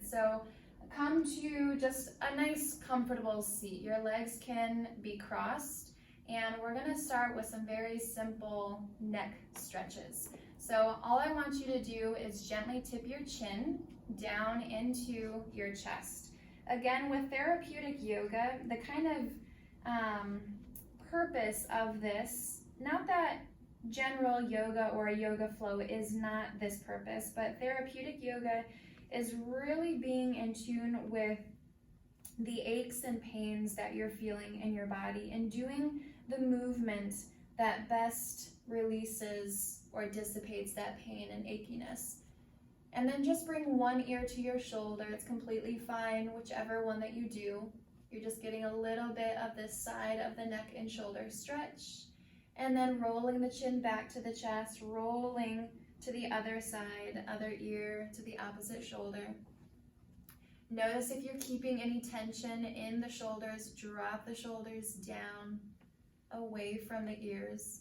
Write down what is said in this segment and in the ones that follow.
So come to just a nice, comfortable seat. Your legs can be crossed, and we're gonna start with some very simple neck stretches. So all I want you to do is gently tip your chin down into your chest. Again, with therapeutic yoga, the kind of purpose of this, not that general yoga or a yoga flow is not this purpose, but therapeutic yoga is really being in tune with the aches and pains that you're feeling in your body and doing the movement that best releases or dissipates that pain and achiness. And then just bring one ear to your shoulder. It's completely fine, whichever one that you do. You're just getting a little bit of this side of the neck and shoulder stretch. And then rolling the chin back to the chest, rolling to the other side, other ear to the opposite shoulder. Notice if you're keeping any tension in the shoulders, drop the shoulders down, away from the ears.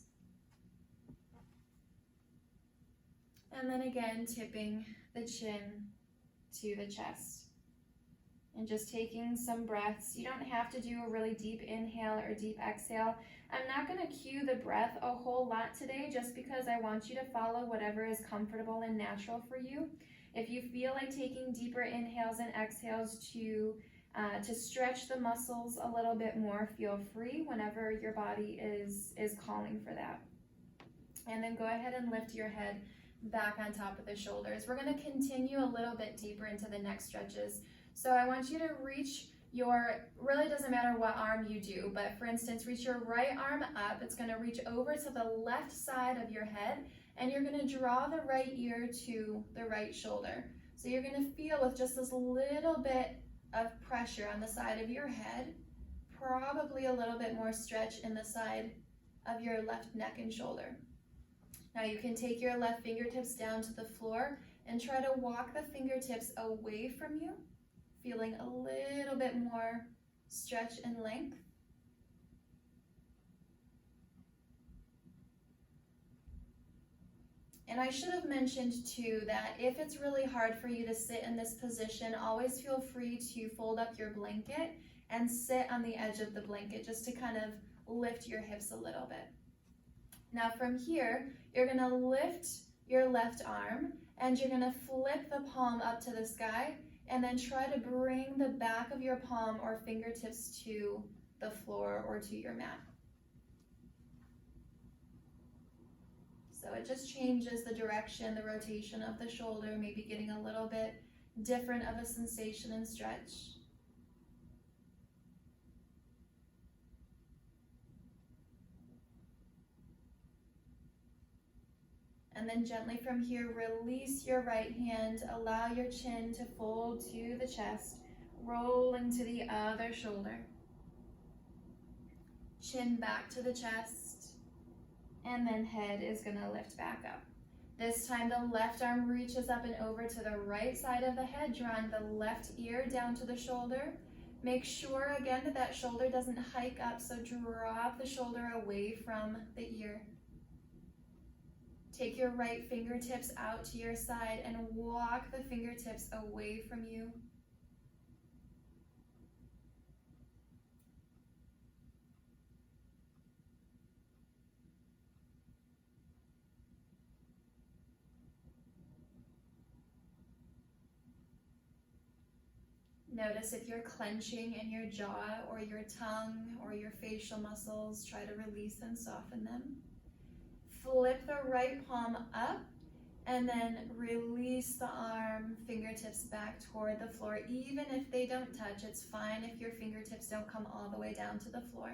And then again, tipping the chin to the chest. And just taking some breaths. You don't have to do a really deep inhale or deep exhale. I'm not going to cue the breath a whole lot today just because I want you to follow whatever is comfortable and natural for you. If you feel like taking deeper inhales and exhales to stretch the muscles a little bit more, feel free whenever your body is calling for that. And then go ahead and lift your head back on top of the shoulders. We're going to continue a little bit deeper into the neck stretches. So I want you to reach your, really doesn't matter what arm you do, but for instance, reach your right arm up. It's going to reach over to the left side of your head, and you're going to draw the right ear to the right shoulder. So you're going to feel with just this little bit of pressure on the side of your head, probably a little bit more stretch in the side of your left neck and shoulder. Now you can take your left fingertips down to the floor and try to walk the fingertips away from you, feeling a little bit more stretch and length. And I should have mentioned too that if it's really hard for you to sit in this position, always feel free to fold up your blanket and sit on the edge of the blanket just to kind of lift your hips a little bit. Now from here, you're going to lift your left arm and you're going to flip the palm up to the sky and then try to bring the back of your palm or fingertips to the floor or to your mat. So it just changes the direction, the rotation of the shoulder, maybe getting a little bit different of a sensation and stretch. And then gently from here, release your right hand, allow your chin to fold to the chest, roll into the other shoulder. Chin back to the chest, and then head is gonna lift back up. This time the left arm reaches up and over to the right side of the head, drawing the left ear down to the shoulder. Make sure again that that shoulder doesn't hike up, so drop the shoulder away from the ear. Take your right fingertips out to your side and walk the fingertips away from you. Notice if you're clenching in your jaw or your tongue or your facial muscles, try to release and soften them. Flip the right palm up and then release the arm, fingertips back toward the floor. Even if they don't touch, it's fine if your fingertips don't come all the way down to the floor.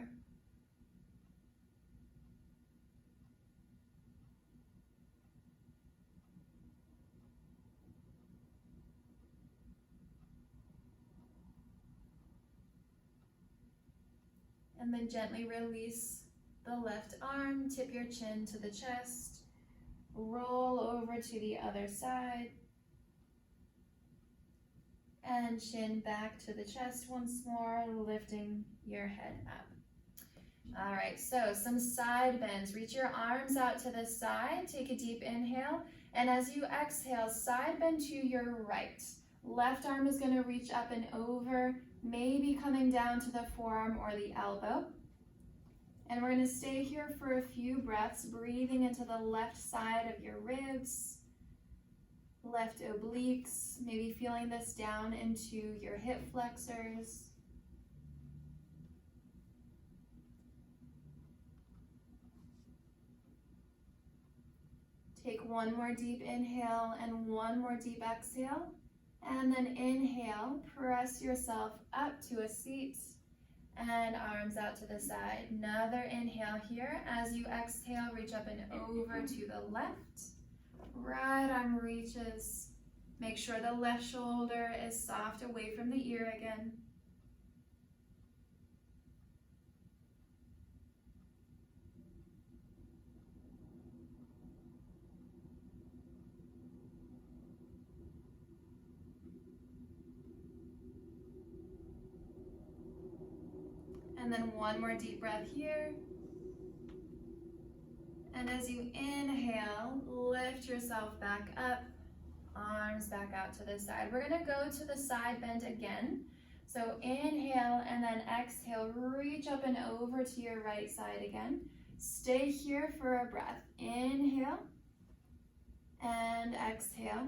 And then gently release the left arm, tip your chin to the chest, roll over to the other side, and chin back to the chest once more, lifting your head up. All right, so some side bends. Reach your arms out to the side, take a deep inhale, and as you exhale, side bend to your right. Left arm is going to reach up and over, maybe coming down to the forearm or the elbow. And we're going to stay here for a few breaths, breathing into the left side of your ribs, left obliques, maybe feeling this down into your hip flexors. Take one more deep inhale and one more deep exhale. And then inhale, press yourself up to a seat and arms out to the side. Another inhale here. As you exhale, reach up and over to the left. Right arm reaches. Make sure the left shoulder is soft away from the ear again. And then one more deep breath here. And as you inhale, lift yourself back up, arms back out to the side. We're gonna go to the side bend again. So inhale and then exhale, reach up and over to your right side again. Stay here for a breath. Inhale and exhale.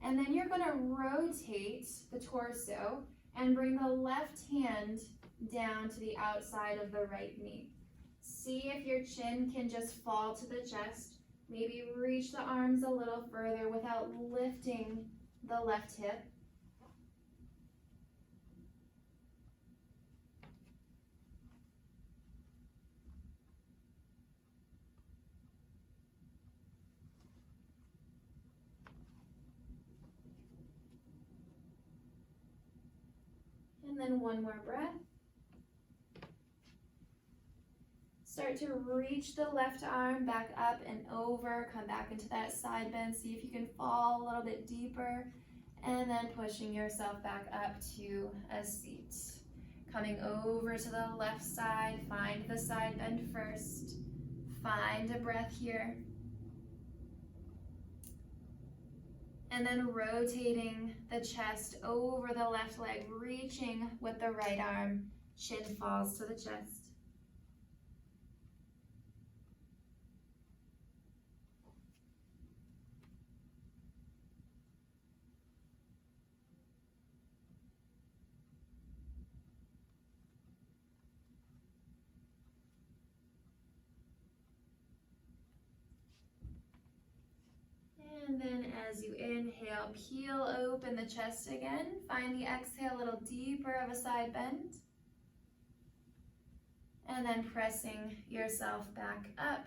And then you're gonna rotate the torso and bring the left hand down to the outside of the right knee. See if your chin can just fall to the chest. Maybe reach the arms a little further without lifting the left hip. And then one more breath. Start to reach the left arm back up and over, come back into that side bend. See if you can fall a little bit deeper, and then pushing yourself back up to a seat. Coming over to the left side, find the side bend first. Find a breath here. And then rotating the chest over the left leg, reaching with the right arm, chin falls to the chest. And then as you inhale, peel open the chest again. Find the exhale a little deeper of a side bend. And then pressing yourself back up.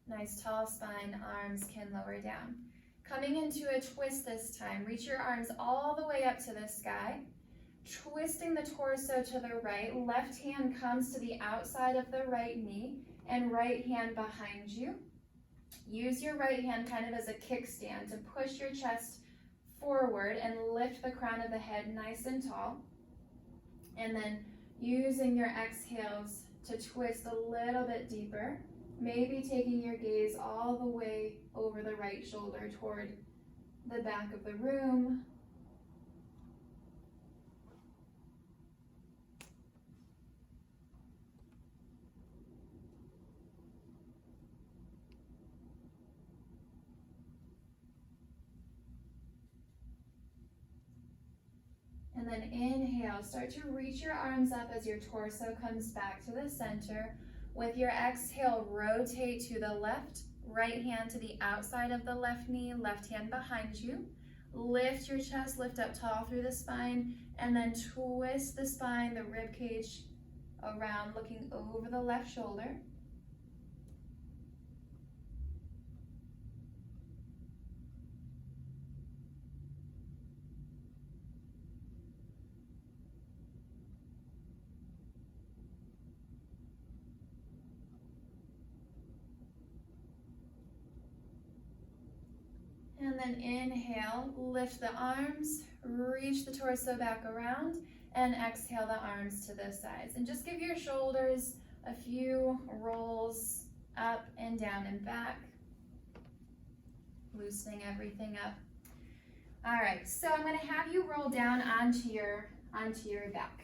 Nice tall spine, arms can lower down. Coming into a twist this time. Reach your arms all the way up to the sky. Twisting the torso to the right. Left hand comes to the outside of the right knee and right hand behind you. Use your right hand kind of as a kickstand to push your chest forward and lift the crown of the head nice and tall. And then using your exhales to twist a little bit deeper, maybe taking your gaze all the way over the right shoulder toward the back of the room. And then inhale, start to reach your arms up as your torso comes back to the center. With your exhale, rotate to the left, right hand to the outside of the left knee, left hand behind you. Lift your chest, lift up tall through the spine, and then twist the spine, the rib cage around, looking over the left shoulder. And then inhale, lift the arms, reach the torso back around, and exhale the arms to the sides. And just give your shoulders a few rolls up and down and back, loosening everything up. All right, so I'm going to have you roll down onto your back.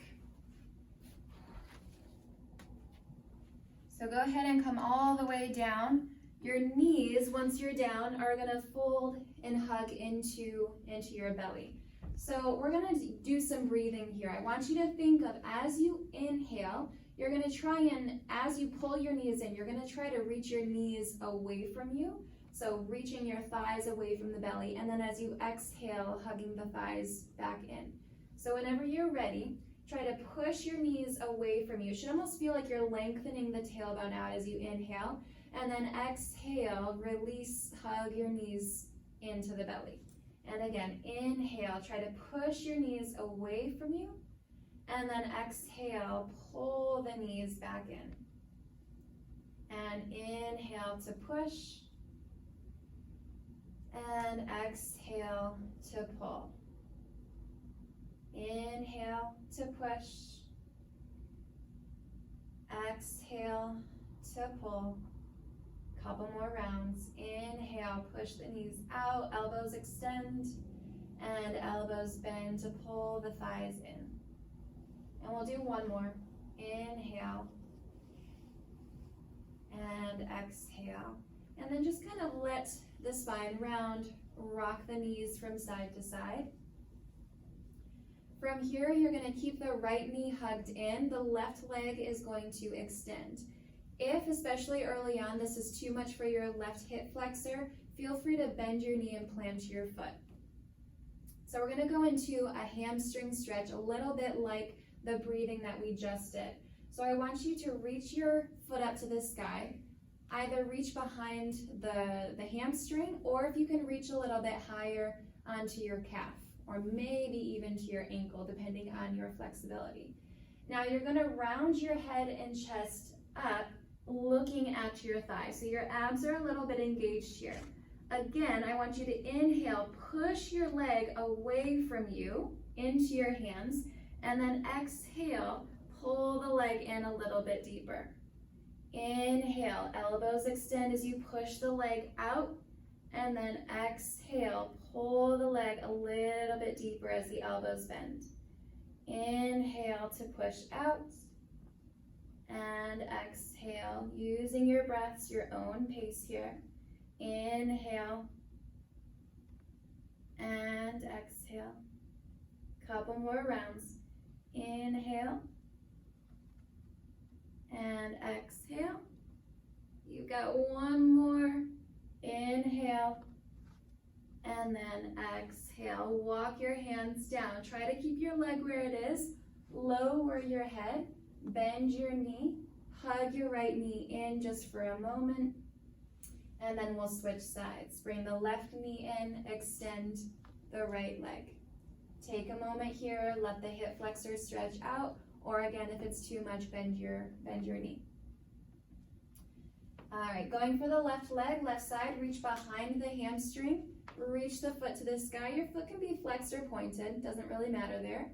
So go ahead and come all the way down. Your knees, once you're down, are going to fold and hug into your belly. So we're going to do some breathing here. I want you to think of, as you inhale, you're going to try and, as you pull your knees in, you're going to try to reach your knees away from you. So reaching your thighs away from the belly, and then as you exhale, hugging the thighs back in. So whenever you're ready, try to push your knees away from you. It should almost feel like you're lengthening the tailbone out as you inhale, and then exhale, release, hug your knees into the belly. And again, inhale, try to push your knees away from you, and then exhale, pull the knees back in. And inhale to push, and exhale to pull. Inhale to push, exhale to pull. Couple more rounds. Inhale, push the knees out, elbows extend, and elbows bend to pull the thighs in. And we'll do one more. Inhale, and exhale. And then just kind of let the spine round, rock the knees from side to side. From here, you're going to keep the right knee hugged in. The left leg is going to extend. If, especially early on, this is too much for your left hip flexor, feel free to bend your knee and plant your foot. So we're going to go into a hamstring stretch, a little bit like the breathing that we just did. So I want you to reach your foot up to the sky. Either reach behind the hamstring, or if you can reach a little bit higher onto your calf, or maybe even to your ankle, depending on your flexibility. Now you're going to round your head and chest up, looking at your thighs. So your abs are a little bit engaged here. Again, I want you to inhale, push your leg away from you into your hands, and then exhale, pull the leg in a little bit deeper. Inhale, elbows extend as you push the leg out, and then exhale, pull the leg a little bit deeper as the elbows bend. Inhale to push out, and exhale, using your breaths, your own pace here. Inhale, and exhale. Couple more rounds. Inhale, and exhale. You got one more. Inhale, and then exhale. Walk your hands down. Try to keep your leg where it is. Lower your head, bend your knee, hug your right knee in just for a moment, and then we'll switch sides. Bring the left knee in, extend the right leg. Take a moment here, let the hip flexor stretch out, or again, if it's too much, bend your knee. All right, going for the left leg, left side, reach behind the hamstring, reach the foot to the sky. Your foot can be flexed or pointed, doesn't really matter there.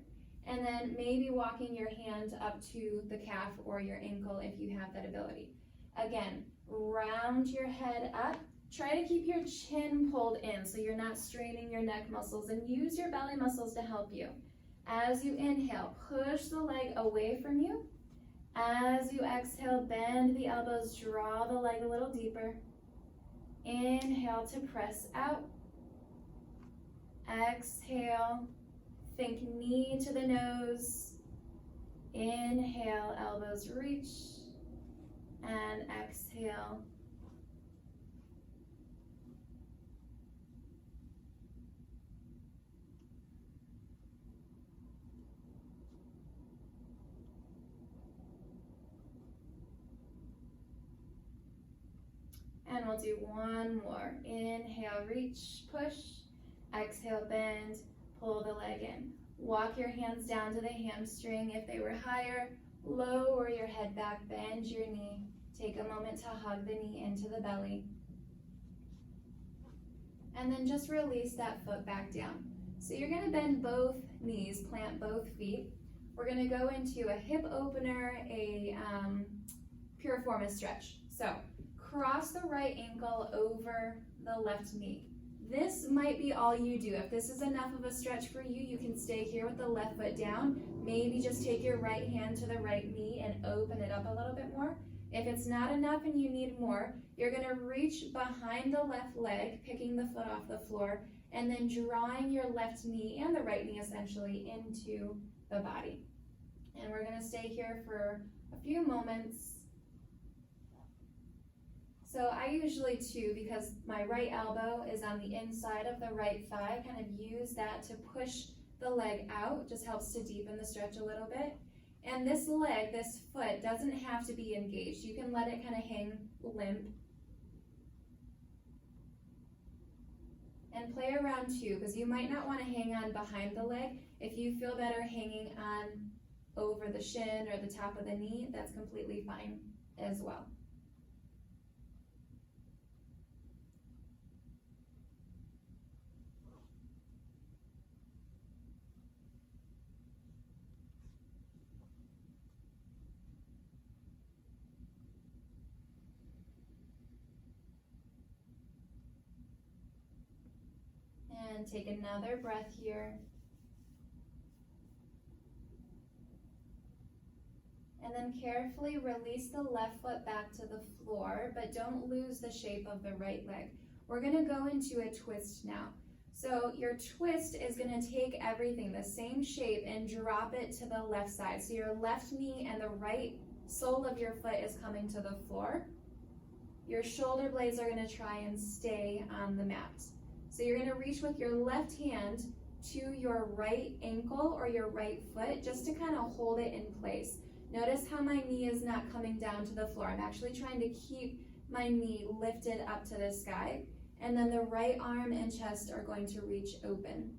And then maybe walking your hand up to the calf or your ankle if you have that ability. Again, round your head up. Try to keep your chin pulled in so you're not straining your neck muscles, and use your belly muscles to help you. As you inhale, push the leg away from you. As you exhale, bend the elbows, draw the leg a little deeper. Inhale to press out. Exhale, think knee to the nose. Inhale, elbows reach. And exhale. And we'll do one more. Inhale, reach, push. Exhale, bend, pull the leg in. Walk your hands down to the hamstring if they were higher. Lower your head back, bend your knee. Take a moment to hug the knee into the belly. And then just release that foot back down. So you're going to bend both knees, plant both feet. We're going to go into a hip opener, a piriformis stretch. So cross the right ankle over the left knee. This might be all you do. If this is enough of a stretch for you, you can stay here with the left foot down. Maybe just take your right hand to the right knee and open it up a little bit more. If it's not enough and you need more, you're going to reach behind the left leg, picking the foot off the floor, and then drawing your left knee and the right knee essentially into the body. And we're going to stay here for a few moments. So I usually too, because my right elbow is on the inside of the right thigh, kind of use that to push the leg out. Just helps to deepen the stretch a little bit. And this leg, this foot, doesn't have to be engaged. You can let it kind of hang limp. And play around too, because you might not want to hang on behind the leg. If you feel better hanging on over the shin or the top of the knee, that's completely fine as well. And take another breath here. And then carefully release the left foot back to the floor, but don't lose the shape of the right leg. We're going to go into a twist now. So your twist is going to take everything, the same shape, and drop it to the left side. So your left knee and the right sole of your foot is coming to the floor. Your shoulder blades are going to try and stay on the mat. So you're going to reach with your left hand to your right ankle or your right foot just to kind of hold it in place. Notice how my knee is not coming down to the floor. I'm actually trying to keep my knee lifted up to the sky. And then the right arm and chest are going to reach open.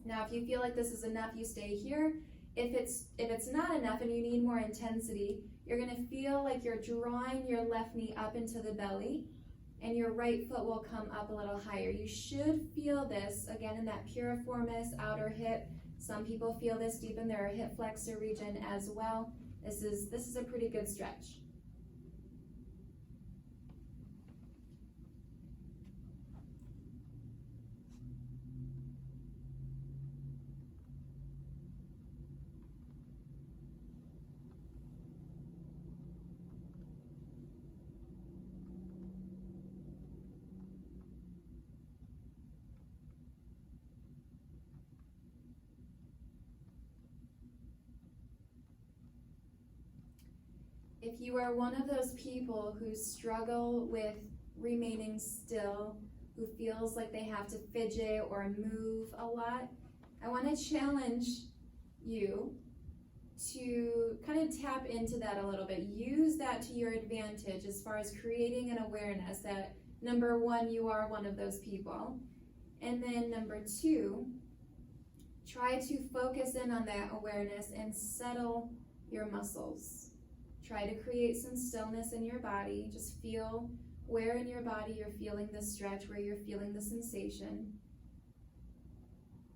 Now, if you feel like this is enough, you stay here. If it's not enough and you need more intensity, you're going to feel like you're drawing your left knee up into the belly, and your right foot will come up a little higher. You should feel this, again, in that piriformis outer hip. Some people feel this deep in their hip flexor region as well. This is a pretty good stretch. If you are one of those people who struggle with remaining still, who feels like they have to fidget or move a lot, I want to challenge you to kind of tap into that a little bit. Use that to your advantage as far as creating an awareness that, number one, you are one of those people. And then number two, try to focus in on that awareness and settle your muscles. Try to create some stillness in your body. Just feel where in your body you're feeling the stretch, where you're feeling the sensation.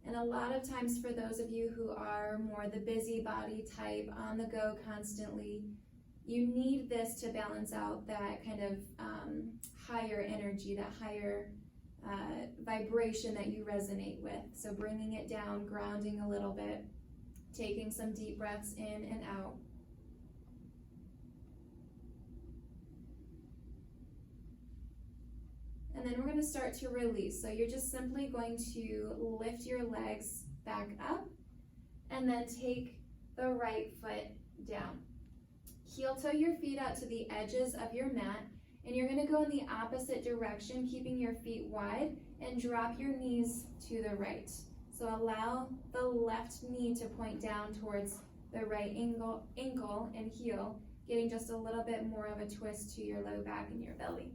And a lot of times for those of you who are more the busybody type, on the go constantly, you need this to balance out that kind of higher energy, that higher vibration that you resonate with. So bringing it down, grounding a little bit, taking some deep breaths in and out. And then we're going to start to release. So you're just simply going to lift your legs back up and then take the right foot down. Heel toe your feet out to the edges of your mat, and you're going to go in the opposite direction, keeping your feet wide, and drop your knees to the right. So allow the left knee to point down towards the right ankle and heel, getting just a little bit more of a twist to your low back and your belly.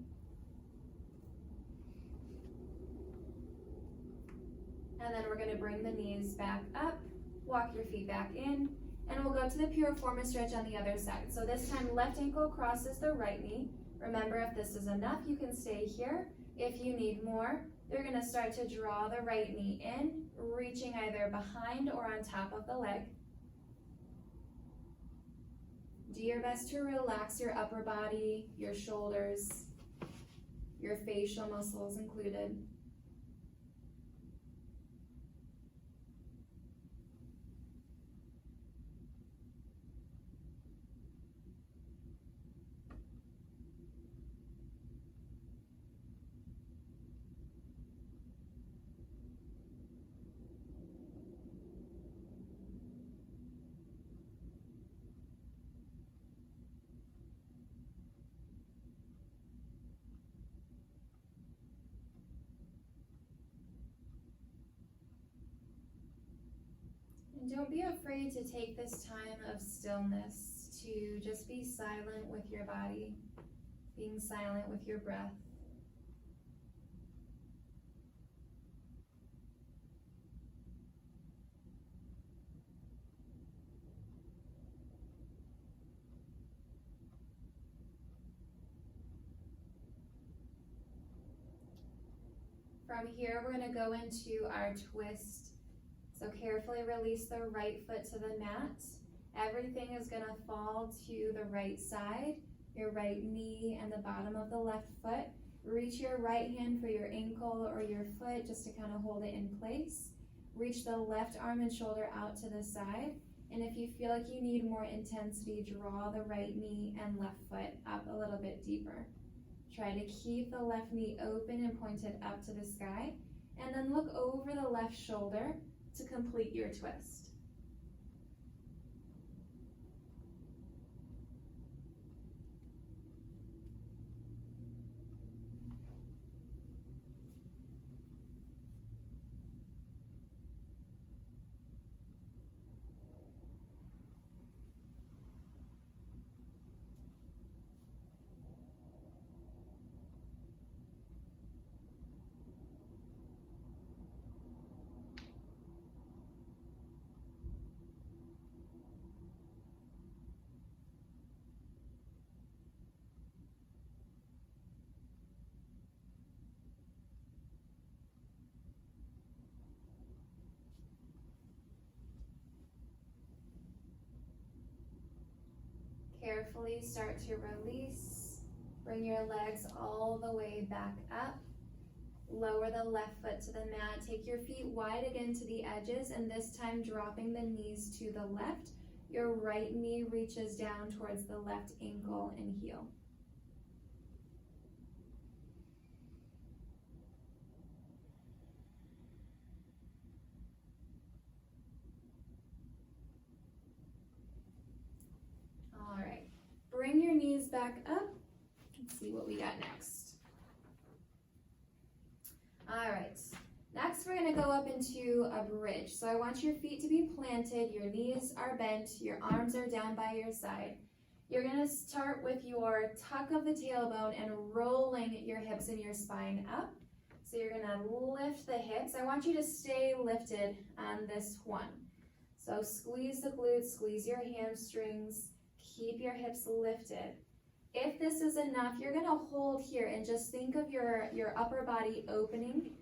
And then we're going to bring the knees back up, walk your feet back in, and we'll go to the piriformis stretch on the other side. So this time, left ankle crosses the right knee. Remember, if this is enough, you can stay here. If you need more, you're going to start to draw the right knee in, reaching either behind or on top of the leg. Do your best to relax your upper body, your shoulders, your facial muscles included. Don't be afraid to take this time of stillness to just be silent with your body, being silent with your breath. From here, we're going to go into our twist. So carefully release the right foot to the mat. Everything is going to fall to the right side, your right knee and the bottom of the left foot. Reach your right hand for your ankle or your foot just to kind of hold it in place. Reach the left arm and shoulder out to the side. And if you feel like you need more intensity, draw the right knee and left foot up a little bit deeper. Try to keep the left knee open and pointed up to the sky. And then look over the left shoulder to complete your twist. Carefully start to release. Bring your legs all the way back up. Lower the left foot to the mat. Take your feet wide again to the edges, and this time dropping the knees to the left. Your right knee reaches down towards the left ankle and heel. All right, bring your knees back up. Let's see what we got next. All right, next we're gonna go up into a bridge. So I want your feet to be planted, your knees are bent, your arms are down by your side. You're gonna start with your tuck of the tailbone and rolling your hips and your spine up. So you're gonna lift the hips. I want you to stay lifted on this one. So squeeze the glutes, squeeze your hamstrings, keep your hips lifted. If this is enough, you're gonna hold here and just think of your upper body opening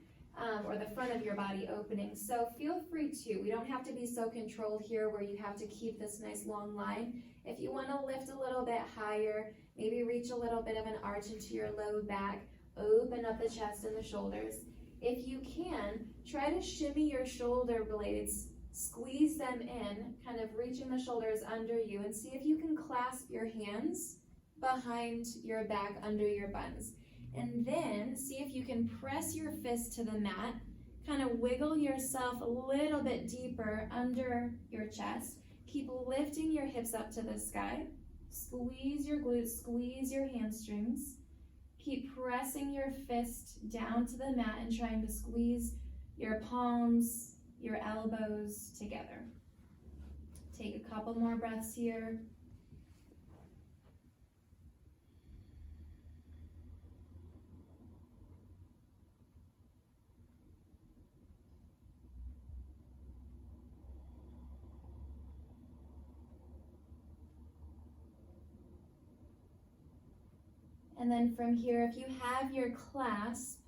or the front of your body opening. So feel free to. We don't have to be so controlled here where you have to keep this nice long line. If you wanna lift a little bit higher, maybe reach a little bit of an arch into your low back, open up the chest and the shoulders. If you can, try to shimmy your shoulder blades, squeeze them in, kind of reaching the shoulders under you, and see if you can clasp your hands behind your back under your buns. And then see if you can press your fist to the mat, kind of wiggle yourself a little bit deeper under your chest. Keep lifting your hips up to the sky. Squeeze your glutes, squeeze your hamstrings. Keep pressing your fist down to the mat and trying to squeeze your palms, your elbows together. Take a couple more breaths here. And then from here, if you have your clasp,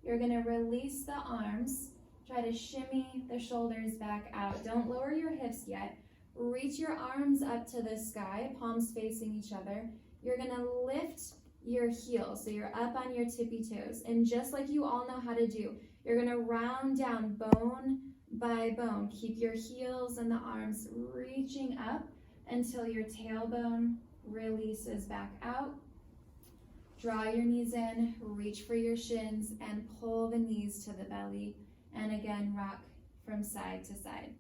you're gonna release the arms. Try to shimmy the shoulders back out. Don't lower your hips yet. Reach your arms up to the sky, palms facing each other. You're gonna lift your heels, so you're up on your tippy toes. And just like you all know how to do, you're gonna round down bone by bone. Keep your heels and the arms reaching up until your tailbone releases back out. Draw your knees in, reach for your shins, and pull the knees to the belly. And again, rock from side to side.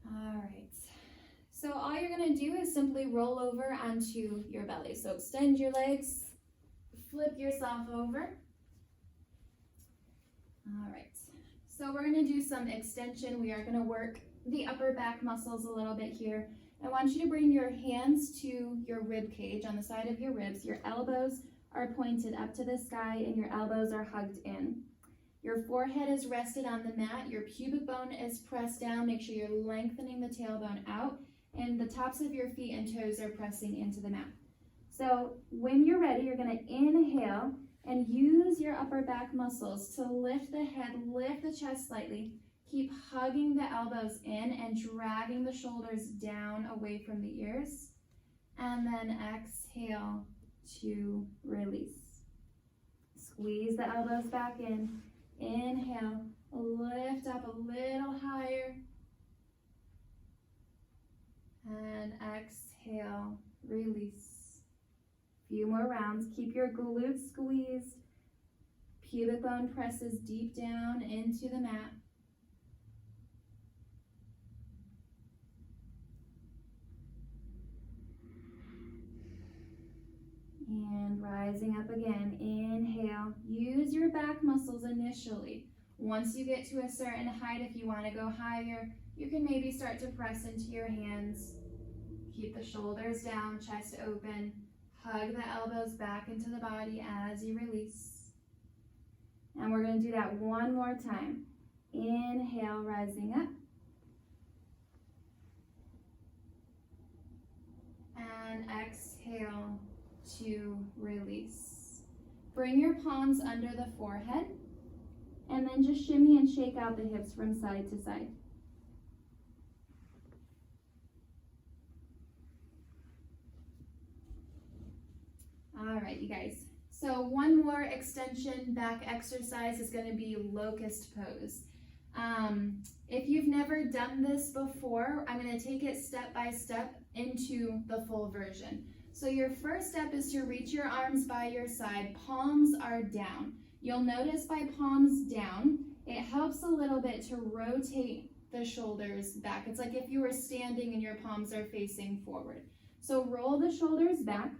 All right. So all you're gonna do is simply roll over onto your belly. So extend your legs, flip yourself over. All right, so we're gonna do some extension. We are gonna work the upper back muscles a little bit here. I want you to bring your hands to your rib cage on the side of your ribs. Your elbows are pointed up to the sky and your elbows are hugged in. Your forehead is rested on the mat. Your pubic bone is pressed down. Make sure you're lengthening the tailbone out, and the tops of your feet and toes are pressing into the mat. So when you're ready, you're going to inhale and use your upper back muscles to lift the head, lift the chest slightly. Keep hugging the elbows in and dragging the shoulders down away from the ears. And then exhale to release. Squeeze the elbows back in. Inhale, lift up a little higher. And exhale, release. Few more rounds. Keep your glutes squeezed. Pubic bone presses deep down into the mat. And rising up again, inhale. Use your back muscles initially. Once you get to a certain height, if you want to go higher, you can maybe start to press into your hands. Keep the shoulders down, chest open. Hug the elbows back into the body as you release. And we're going to do that one more time. Inhale, rising up. And exhale to release. Bring your palms under the forehead and then just shimmy and shake out the hips from side to side. All right, you guys. So one more extension back exercise is going to be locust pose. If you've never done this before, I'm going to take it step by step into the full version. So your first step is to reach your arms by your side. Palms are down. You'll notice by palms down, it helps a little bit to rotate the shoulders back. It's like if you were standing and your palms are facing forward. So roll the shoulders back.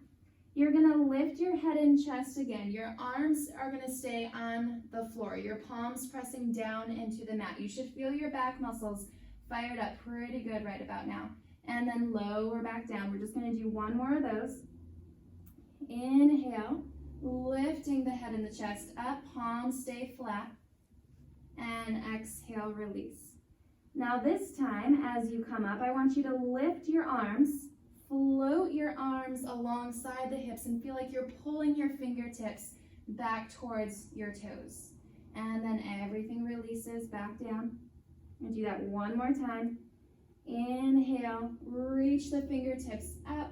You're going to lift your head and chest again. Your arms are going to stay on the floor. Your palms pressing down into the mat. You should feel your back muscles fired up pretty good right about now. And then lower back down. We're just going to do one more of those. Inhale, lifting the head and the chest up. Palms stay flat. And exhale, release. Now this time, as you come up, I want you to lift your arms. Float your arms alongside the hips and feel like you're pulling your fingertips back towards your toes. And then everything releases back down. And do that one more time. Inhale, reach the fingertips up.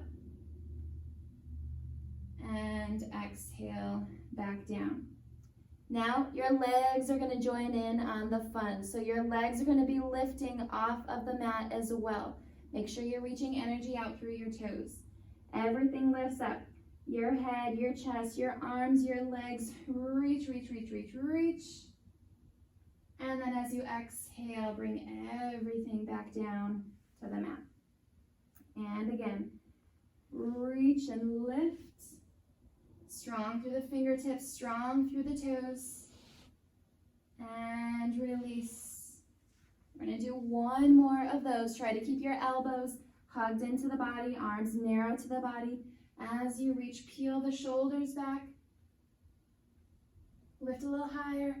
And exhale, back down. Now your legs are going to join in on the fun. So your legs are going to be lifting off of the mat as well. Make sure you're reaching energy out through your toes. Everything lifts up. Your head, your chest, your arms, your legs. Reach, reach, reach, reach, reach. And then as you exhale, bring everything back down to the mat. And again, reach and lift. Strong through the fingertips, strong through the toes. And release. We're going to do one more of those. Try to keep your elbows hugged into the body, arms narrow to the body. As you reach, peel the shoulders back. Lift a little higher.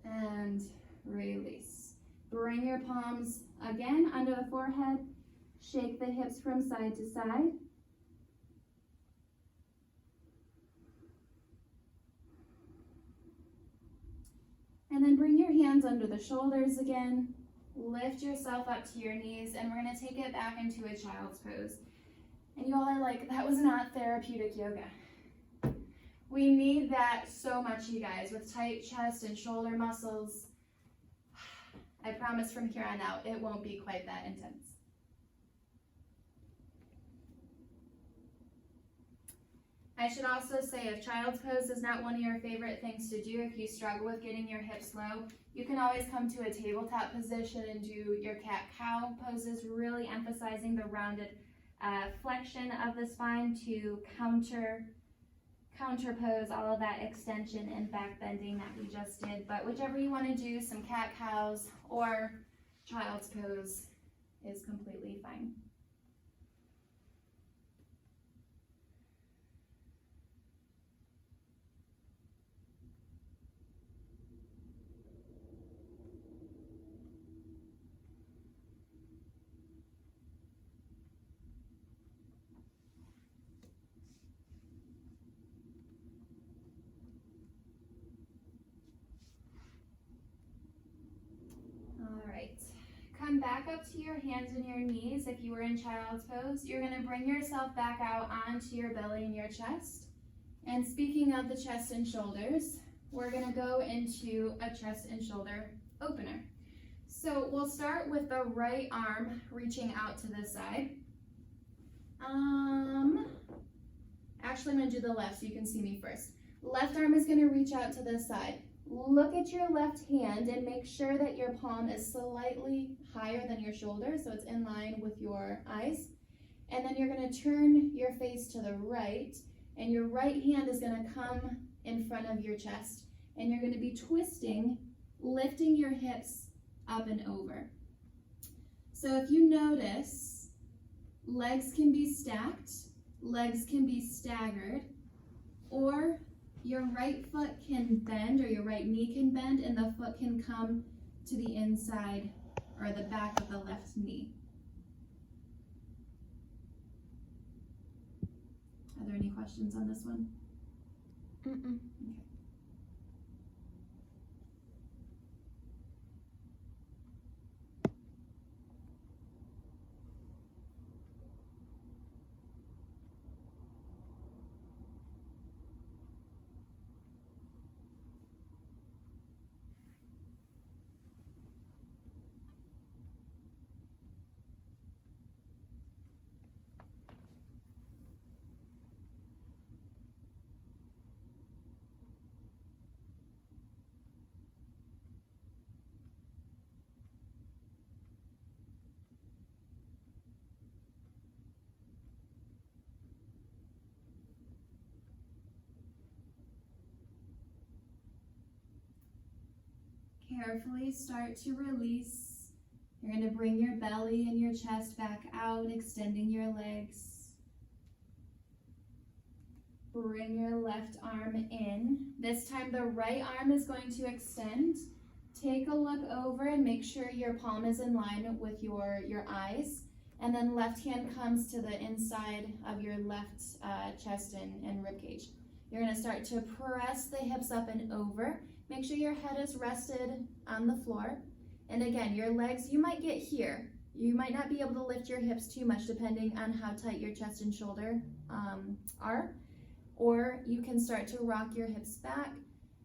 And release. Bring your palms again under the forehead. Shake the hips from side to side. And then bring your hands under the shoulders again. Lift yourself up to your knees, and we're going to take it back into a child's pose. And you all are like, that was not therapeutic yoga. We need that so much, you guys, with tight chest and shoulder muscles. I promise from here on out, it won't be quite that intense. I should also say, if child's pose is not one of your favorite things to do, if you struggle with getting your hips low, you can always come to a tabletop position and do your cat-cow poses, really emphasizing the rounded flexion of the spine to counter counter pose, all of that extension and back bending that we just did. But whichever you want to do, some cat-cows or child's pose is completely fine. Come back up to your hands and your knees. If you were in child's pose, you're going to bring yourself back out onto your belly and your chest. And speaking of the chest and shoulders, we're going to go into a chest and shoulder opener. So we'll start with the right arm reaching out to this side. Actually, I'm going to do the left so you can see me first. Left arm is going to reach out to this side. Look at your left hand and make sure that your palm is slightly higher than your shoulder, so it's in line with your eyes. And then you're going to turn your face to the right, and your right hand is going to come in front of your chest. And you're going to be twisting, lifting your hips up and over. So if you notice, legs can be stacked, legs can be staggered, or your right foot can bend, or your right knee can bend, and the foot can come to the inside or the back of the left knee. Are there any questions on this one? Okay. Carefully start to release. You're going to bring your belly and your chest back out, extending your legs. Bring your left arm in. This time the right arm is going to extend. Take a look over and make sure your palm is in line with your eyes. And then left hand comes to the inside of your left chest and rib cage. You're going to start to press the hips up and over. Make sure your head is rested on the floor. And again, your legs, you might get here. You might not be able to lift your hips too much depending on how tight your chest and shoulder are. Or you can start to rock your hips back.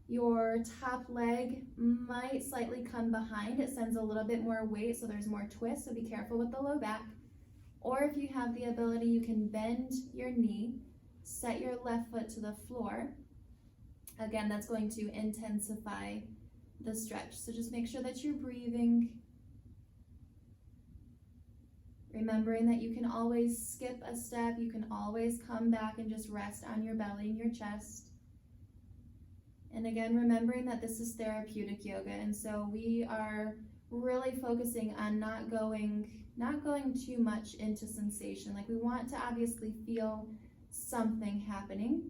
Your top leg might slightly come behind. It sends a little bit more weight, so there's more twist, so be careful with the low back. Or if you have the ability, you can bend your knee, set your left foot to the floor. Again, that's going to intensify the stretch. So just make sure that you're breathing. Remembering that you can always skip a step. You can always come back and just rest on your belly and your chest. And again, remembering that this is therapeutic yoga. And so we are really focusing on not going too much into sensation. Like, we want to obviously feel something happening.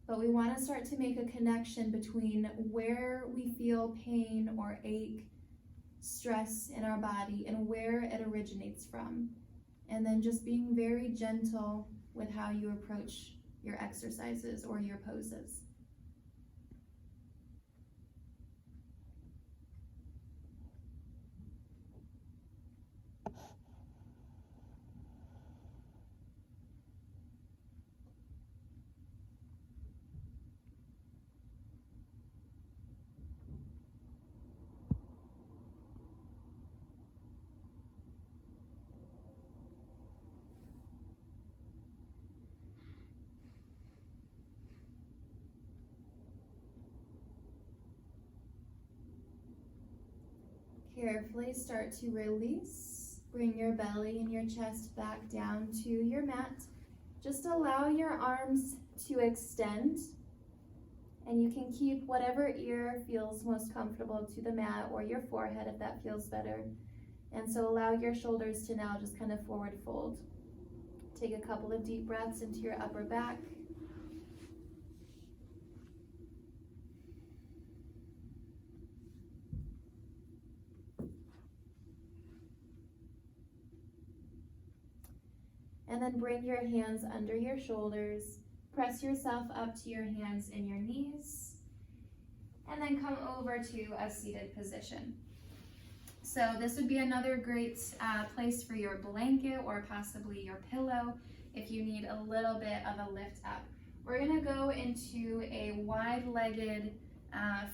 But we want to start to make a connection between where we feel pain or ache, stress in our body, and where it originates from. And then just being very gentle with how you approach your exercises or your poses. Carefully start to release. Bring your belly and your chest back down to your mat. just allow your arms to extend, and you can keep whatever ear feels most comfortable to the mat or your forehead if that feels better. And so allow your shoulders to now just kind of forward fold. Take a couple of deep breaths into your upper back. And then bring your hands under your shoulders. Press yourself up to your hands and your knees. And then come over to a seated position. So this would be another great place for your blanket or possibly your pillow if you need a little bit of a lift up. We're gonna go into a wide-legged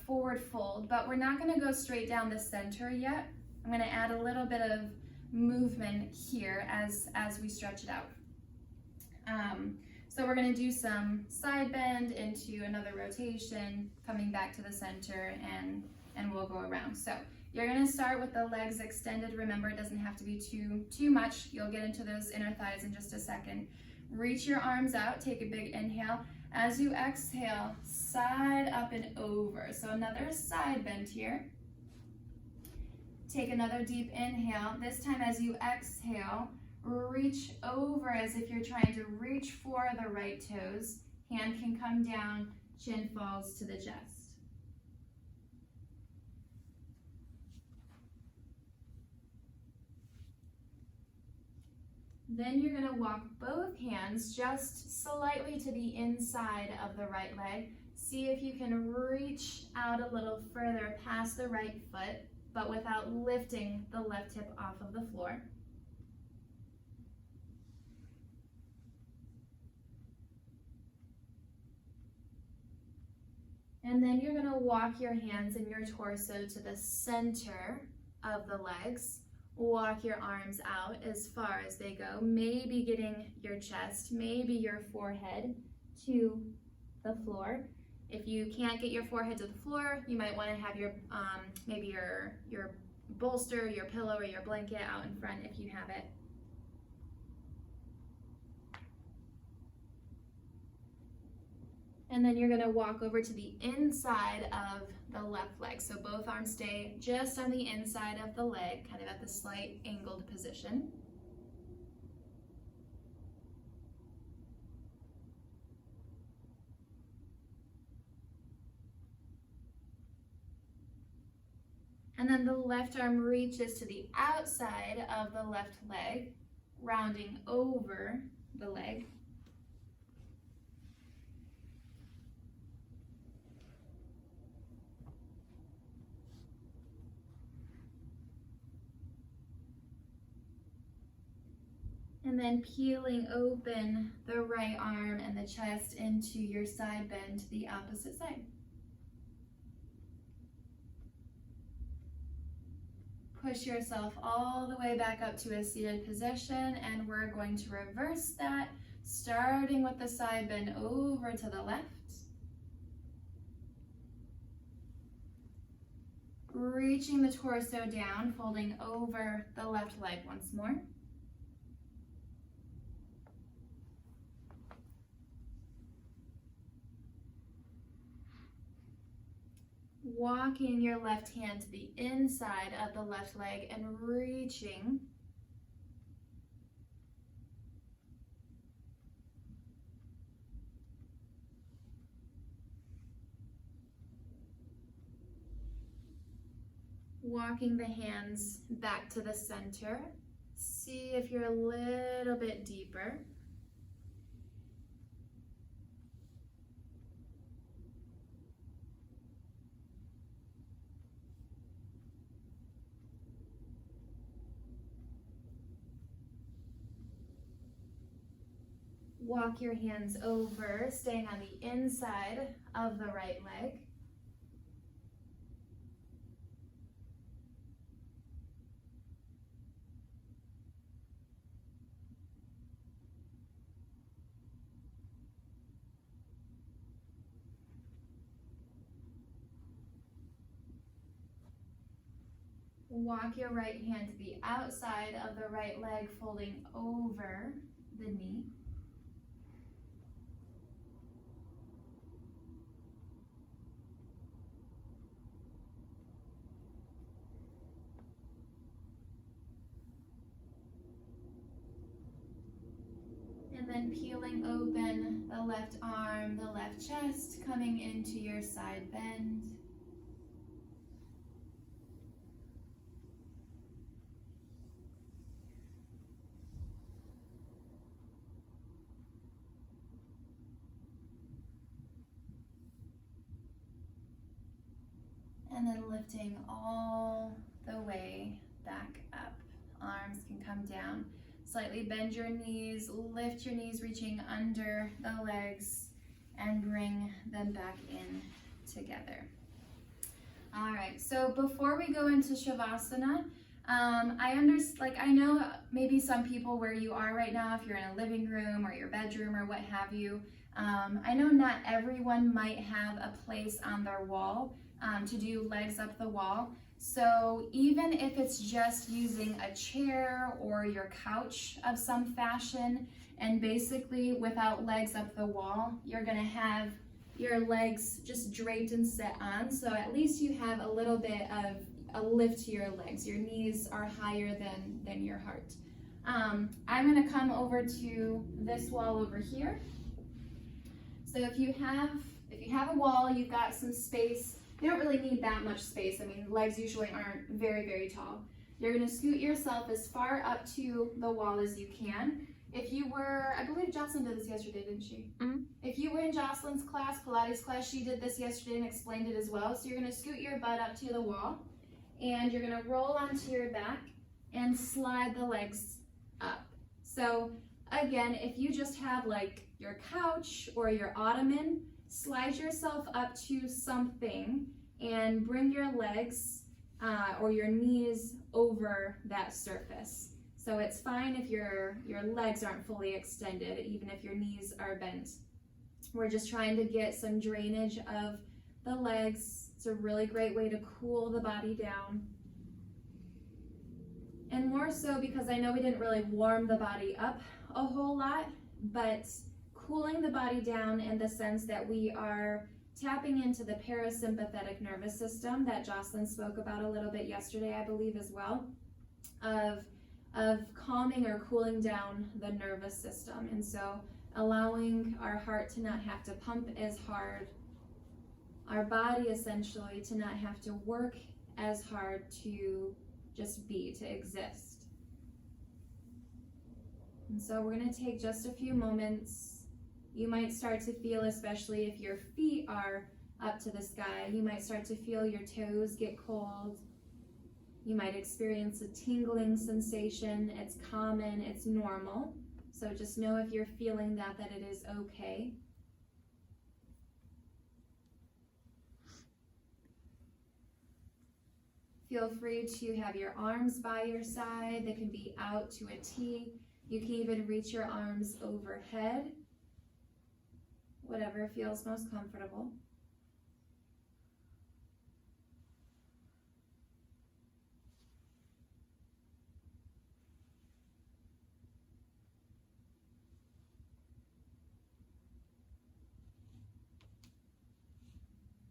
forward fold, but we're not gonna go straight down the center yet. I'm gonna add a little bit of movement here as we stretch it out. So we're gonna do some side bend into another rotation, coming back to the center, and we'll go around. So you're gonna start with the legs extended. Remember, it doesn't have to be too much. You'll get into those inner thighs in just a second. Reach your arms out, take a big inhale. As you exhale, side up and over. So another side bend here. Take another deep inhale. This time as you exhale, reach over as if you're trying to reach for the right toes. Hand can come down, chin falls to the chest. Then you're gonna walk both hands just slightly to the inside of the right leg. See if you can reach out a little further past the right foot, but without lifting the left hip off of the floor. And then you're gonna walk your hands and your torso to the center of the legs. Walk your arms out as far as they go, maybe getting your chest, maybe your forehead to the floor. If you can't get your forehead to the floor, you might want to have your maybe your bolster, your pillow, or your blanket out in front if you have it. And then you're gonna walk over to the inside of the left leg. So both arms stay just on the inside of the leg, kind of at the slight angled position. And then the left arm reaches to the outside of the left leg, rounding over the leg. And then peeling open the right arm and the chest into your side bend to the opposite side. Push yourself all the way back up to a seated position, and we're going to reverse that, starting with the side bend over to the left. Reaching the torso down, folding over the left leg once more. Walking your left hand to the inside of the left leg and reaching. Walking the hands back to the center. See if you're a little bit deeper. Walk your hands over, staying on the inside of the right leg. Walk your right hand to the outside of the right leg, folding over the knee. then peeling open the left arm, the left chest, coming into your side bend. And then lifting all the way back up. Arms can come down. Slightly bend your knees, lift your knees, reaching under the legs, and bring them back in together. All right, so before we go into Shavasana, I know maybe some people where you are right now, if you're in a living room or your bedroom or what have you, I know not everyone might have a place on their wall to do legs up the wall. So even if it's just using a chair or your couch of some fashion, and basically without legs up the wall, you're gonna have your legs just draped and set on, so at least you have a little bit of a lift to your legs. Your knees are higher than your heart. I'm gonna come over to this wall over here. So if you have a wall, you've got some space. You don't really need that much space. I mean, legs usually aren't very, very tall. You're gonna scoot yourself as far up to the wall as you can. If you were, I believe Jocelyn did this yesterday, didn't she? Mm-hmm. If you were in Jocelyn's class, Pilates class, she did this yesterday and explained it as well. So you're gonna scoot your butt up to the wall, and you're gonna roll onto your back and slide the legs up. So again, if you just have like your couch or your ottoman, slide yourself up to something and bring your legs or your knees over that surface. So it's fine if your legs aren't fully extended, even if your knees are bent. We're just trying to get some drainage of the legs. It's a really great way to cool the body down. And more so because I know we didn't really warm the body up a whole lot, but cooling the body down in the sense that we are tapping into the parasympathetic nervous system that Jocelyn spoke about a little bit yesterday, I believe as well, of calming or cooling down the nervous system. And so allowing our heart to not have to pump as hard, our body essentially to not have to work as hard to just be, to exist. And so we're going to take just a few moments. You might start to feel, especially if your feet are up to the sky, you might start to feel your toes get cold. You might experience a tingling sensation. It's common, it's normal. So just know if you're feeling that it is okay. Feel free to have your arms by your side. They can be out to a T. You can even reach your arms overhead. Whatever feels most comfortable.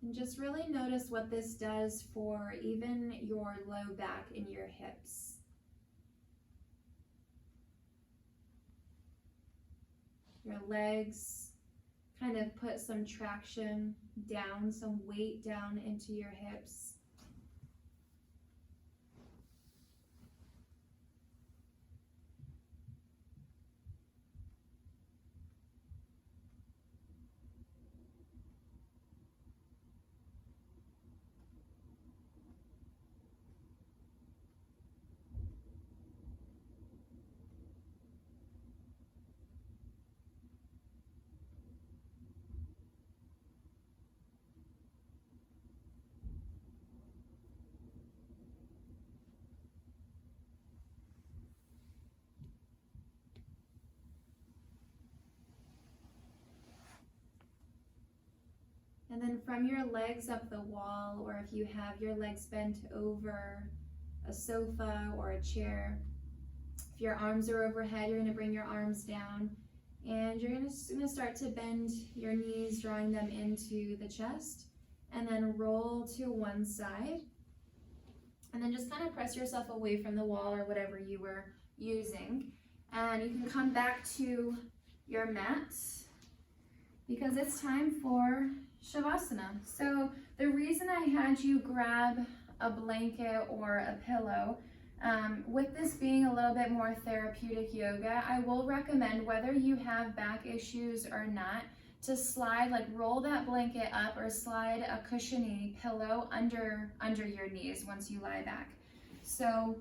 And just really notice what this does for even your low back and your hips. Your legs kind of put some traction down, some weight down into your hips. And then from your legs up the wall, or if you have your legs bent over a sofa or a chair, if your arms are overhead, you're going to bring your arms down, and you're going to start to bend your knees, drawing them into the chest, and then roll to one side. And then just kind of press yourself away from the wall or whatever you were using. And you can come back to your mat because it's time for Shavasana. So the reason I had you grab a blanket or a pillow, with this being a little bit more therapeutic yoga, I will recommend, whether you have back issues or not, to slide, like roll that blanket up or slide a cushiony pillow under your knees once you lie back. So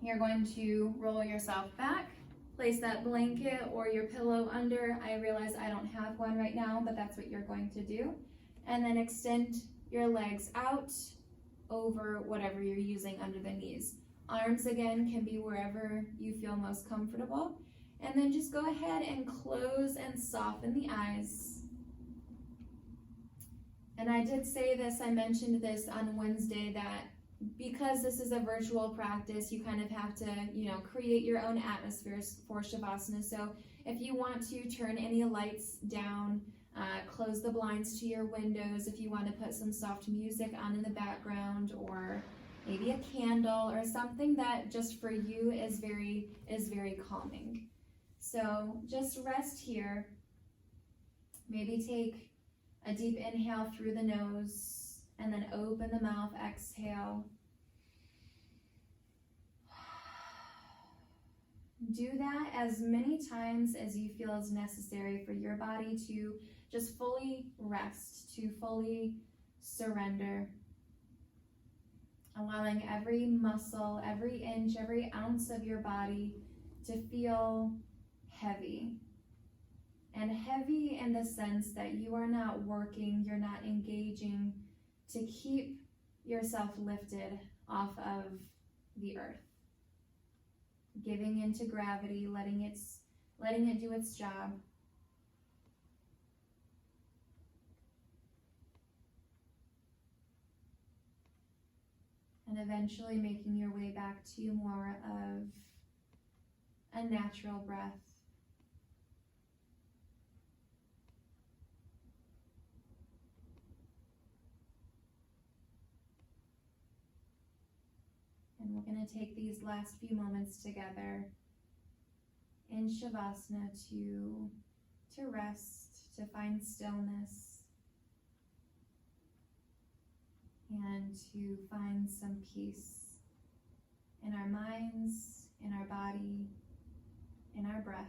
you're going to roll yourself back, place that blanket or your pillow under. I realize I don't have one right now, but that's what you're going to do. And then extend your legs out over whatever you're using under the knees. Arms again can be wherever you feel most comfortable. And then just go ahead and close and soften the eyes. And I did say this, I mentioned this on Wednesday, that because this is a virtual practice, you kind of have to, create your own atmospheres for Shavasana. So if you want to turn any lights down, close the blinds to your windows, if you want to put some soft music on in the background, or maybe a candle or something that just for you is very calming. So just rest here. Maybe take a deep inhale through the nose and then open the mouth, exhale. Do that as many times as you feel is necessary for your body to just fully rest, to fully surrender. Allowing every muscle, every inch, every ounce of your body to feel heavy. And heavy in the sense that you are not working, you're not engaging to keep yourself lifted off of the earth. Giving into gravity, letting it do its job. And eventually making your way back to more of a natural breath. And we're going to take these last few moments together in Shavasana to rest, to find stillness, and to find some peace in our minds, in our body, in our breath.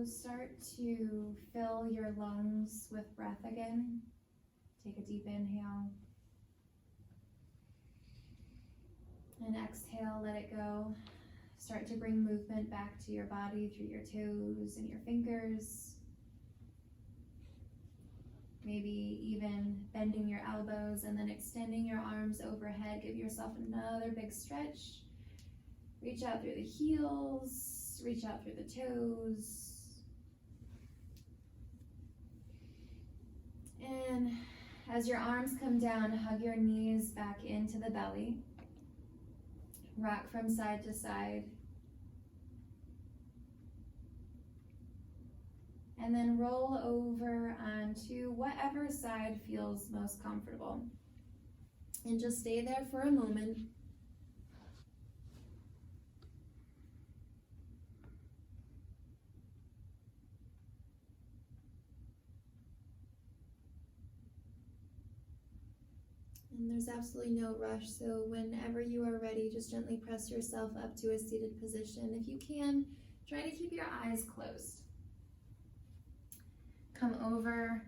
start to fill your lungs with breath again. Take a deep inhale. And exhale, let it go. Start to bring movement back to your body through your toes and your fingers. Maybe even bending your elbows and then extending your arms overhead. Give yourself another big stretch. Reach out through the heels, reach out through the toes. And as your arms come down, hug your knees back into the belly. Rock from side to side. And then roll over onto whatever side feels most comfortable. And just stay there for a moment. And there's absolutely no rush, so whenever you are ready, just gently press yourself up to a seated position. If you can, try to keep your eyes closed. Come over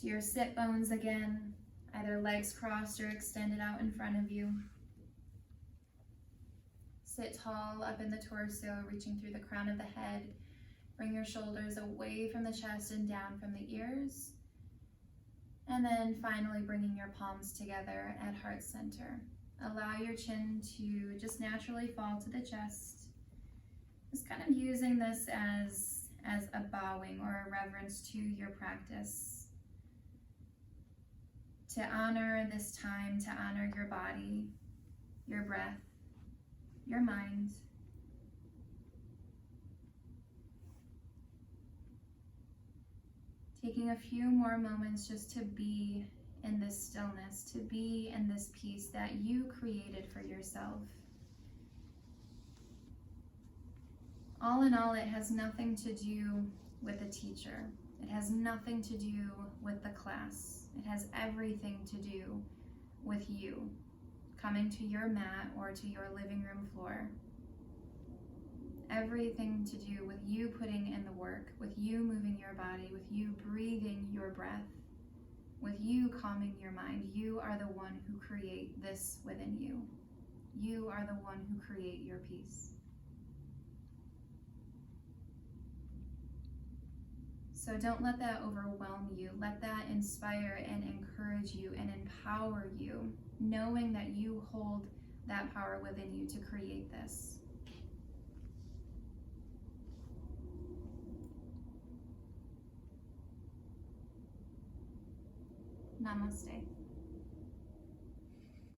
to your sit bones again, either legs crossed or extended out in front of you. Sit tall up in the torso, reaching through the crown of the head. Bring your shoulders away from the chest and down from the ears. And then finally bringing your palms together at heart center. Allow your chin to just naturally fall to the chest. Just kind of using this as a bowing or a reverence to your practice. To honor this time, to honor your body, your breath, your mind. Taking a few more moments just to be in this stillness, to be in this peace that you created for yourself. All in all, it has nothing to do with the teacher. It has nothing to do with the class. It has everything to do with you coming to your mat or to your living room floor. Everything to do with you putting in the work, with you moving your body, with you breathing your breath, with you calming your mind. You are the one who create this within you. You are the one who create your peace. So don't let that overwhelm you. Let that inspire and encourage you and empower you, knowing that you hold that power within you to create this. Namaste.